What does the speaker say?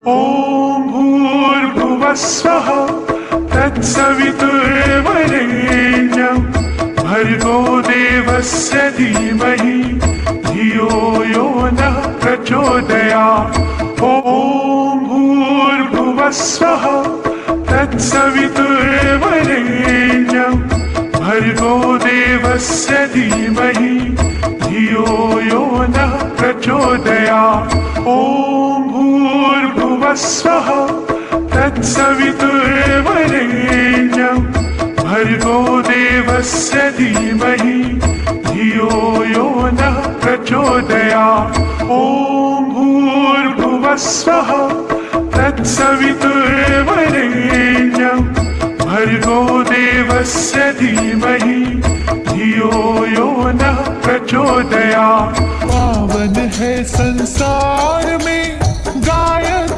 ॐ भूर्भुवस्वः तत्सवितुर्वरेण्यं भर्गो देवस्य धीमहि धियो यो नः प्रचोदयात्। ॐ भूर्भुवस्वः तत्सवितुर्वरेण्यं भर्गो देवस्य धीमहि धियो यो नः प्रचोदयात्। ॐ भूर्भुवस्वः तत्सवितुर्वरेण्यं भर्गो देवस्य धीमहि धियो यो नः प्रचोदयात्। ॐ भूर्भुवस्वः तत्सवितुर्वरेण्यं भर्गो देवस्य धीमहि धियो यो नः प्रचोदयात्। पावन है संसार में